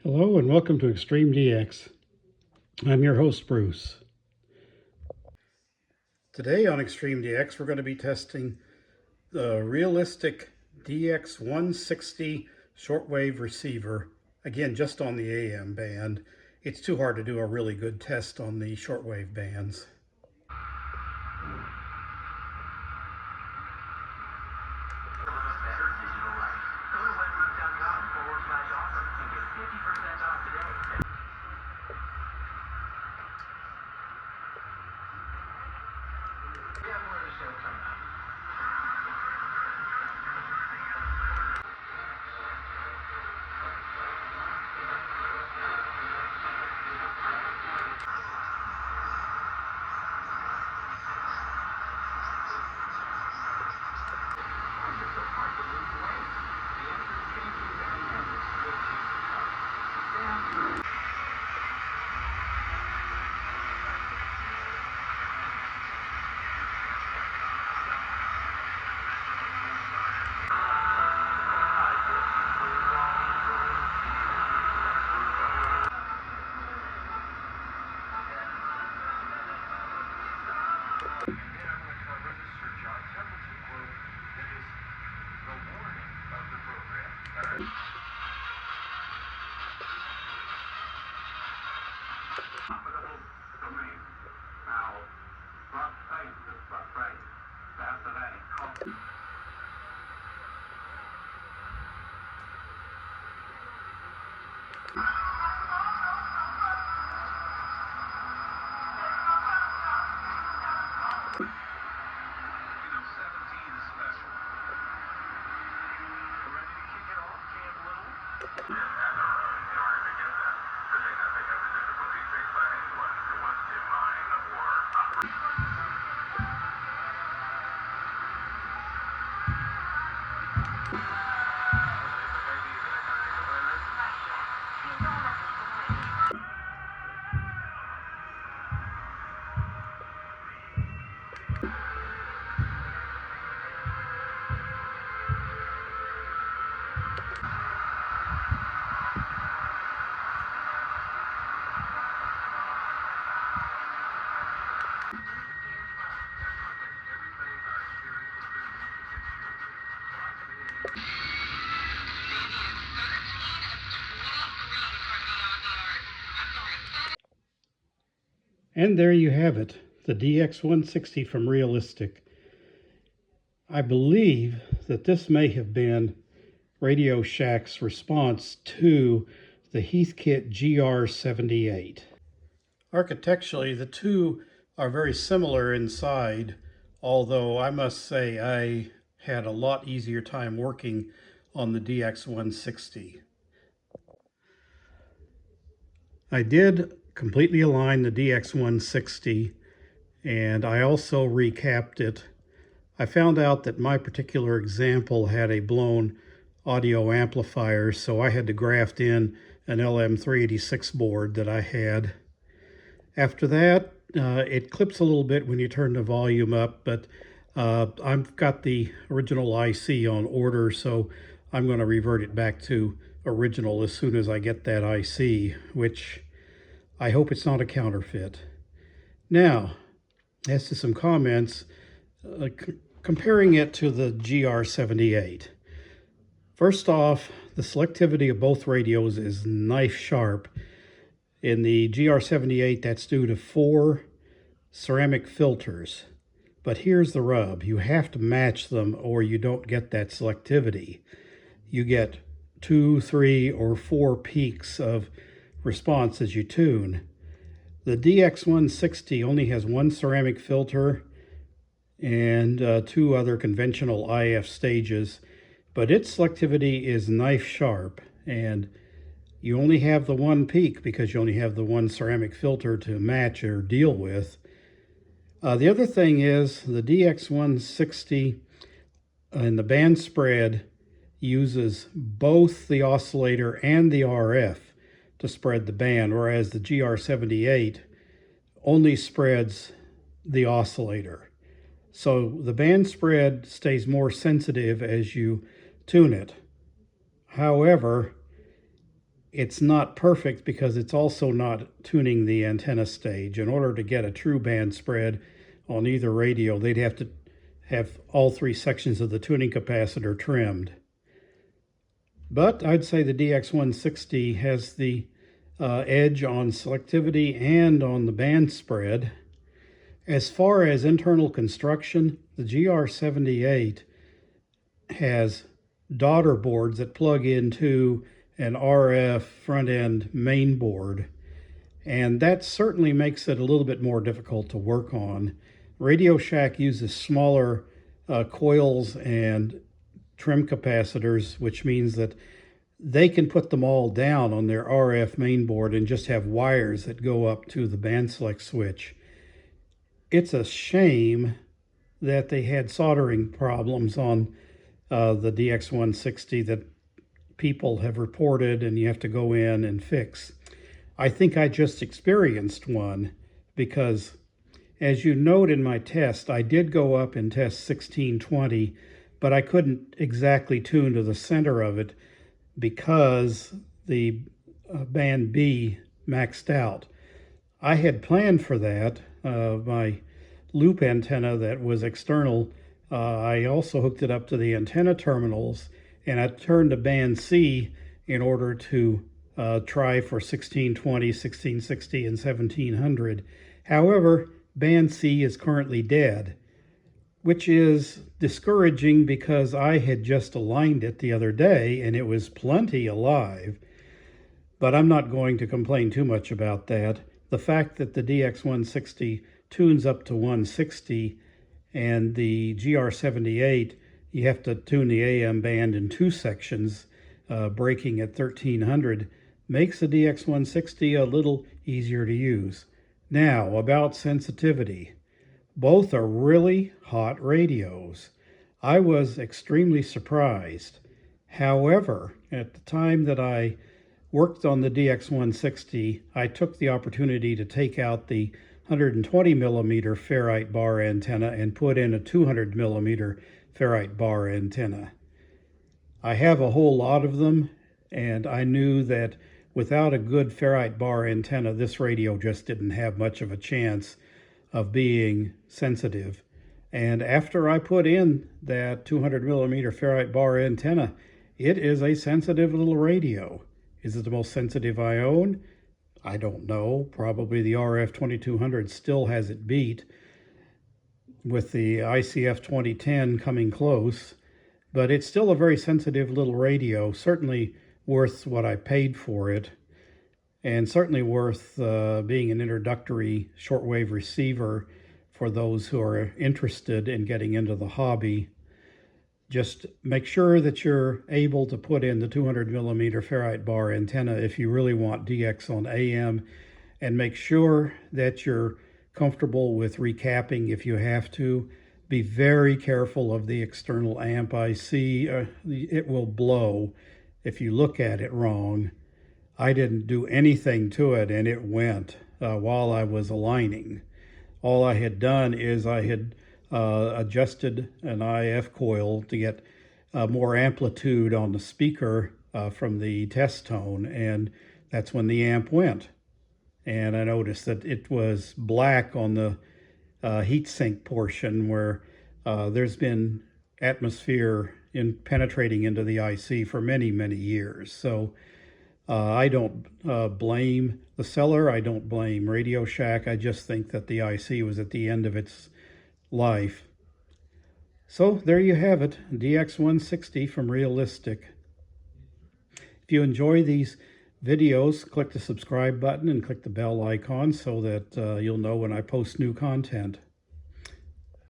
Hello and welcome to Extreme DX. I'm your host, Bruce. Today on Extreme DX, we're going to be testing the realistic DX-160 shortwave receiver. Again, just on the AM band. It's too hard to do a really good test on the shortwave bands. And there you have it, the DX-160 from Realistic. I believe that this may have been Radio Shack's response to the Heathkit GR78. Architecturally, the two are very similar inside, although I must say I had a lot easier time working on the DX-160. I did completely align the DX-160, and I also recapped it. I found out that my particular example had a blown audio amplifier, so I had to graft in an LM386 board that I had. After that, it clips a little bit when you turn the volume up, but I've got the original IC on order, so I'm going to revert it back to original as soon as I get that IC, which I hope it's not a counterfeit. Now, as to some comments, comparing it to the GR78. First off, the selectivity of both radios is knife sharp. In the GR78, that's due to 4 ceramic filters. But here's the rub. You have to match them or you don't get that selectivity. You get 2, 3, or 4 peaks of response as you tune. The DX-160 only has 1 ceramic filter and 2 other conventional IF stages, but its selectivity is knife sharp, and you only have the 1 peak because you only have the 1 ceramic filter to match or deal with. The other thing is the DX-160 and the band spread uses both the oscillator and the RF to spread the band, whereas the GR78 only spreads the oscillator. So the band spread stays more sensitive as you tune it. However, It's not perfect because it's also not tuning the antenna stage. In order to get a true band spread on either radio, they'd have to have all three sections of the tuning capacitor trimmed. But I'd say the DX-160 has the edge on selectivity and on the band spread. As far as internal construction, the GR78 has daughter boards that plug into an RF front-end main board, and that certainly makes it a little bit more difficult to work on. Radio Shack uses smaller coils and trim capacitors, which means that they can put them all down on their RF main board and just have wires that go up to the band select switch. It's a shame that they had soldering problems on the DX-160 that people have reported and you have to go in and fix. I think I just experienced one because, as you note in my test, I did go up and test 1620, but I couldn't exactly tune to the center of it because the band B maxed out. I had planned for that. My loop antenna that was external, I also hooked it up to the antenna terminals, and I turned to band C in order to try for 1620, 1660, and 1700. However, band C is currently dead, which is discouraging because I had just aligned it the other day and it was plenty alive. But I'm not going to complain too much about that. The fact that the DX-160 tunes up to 160 and the GR78, you have to tune the AM band in two sections, breaking at 1300, makes the DX-160 a little easier to use. Now, about sensitivity. Both are really hot radios. I was extremely surprised. However, at the time that I worked on the DX-160, I took the opportunity to take out the 120 millimeter ferrite bar antenna and put in a 200 millimeter ferrite bar antenna. I have a whole lot of them, and I knew that without a good ferrite bar antenna, this radio just didn't have much of a chance of being sensitive. And after I put in that 200 millimeter ferrite bar antenna, it is a sensitive little radio. Is it the most sensitive I own? I don't know. Probably the RF 2200 still has it beat, with the ICF 2010 coming close, but it's still a very sensitive little radio, certainly worth what I paid for it, and certainly worth being an introductory shortwave receiver for those who are interested in getting into the hobby. Just make sure that you're able to put in the 200 millimeter ferrite bar antenna if you really want DX on AM, and make sure that you're comfortable with recapping if you have to. Be very careful of the external amp IC. It will blow if you look at it wrong. I didn't do anything to it and it went while I was aligning. All I had done is I had adjusted an IF coil to get more amplitude on the speaker from the test tone, and that's when the amp went. And I noticed that it was black on the heatsink portion where there's been atmosphere penetrating into the IC for many, many years. So I don't blame the seller. I don't blame Radio Shack. I just think that the IC was at the end of its life. So there you have it, DX-160 from Realistic. If you enjoy these videos, click the subscribe button and click the bell icon so that you'll know when I post new content.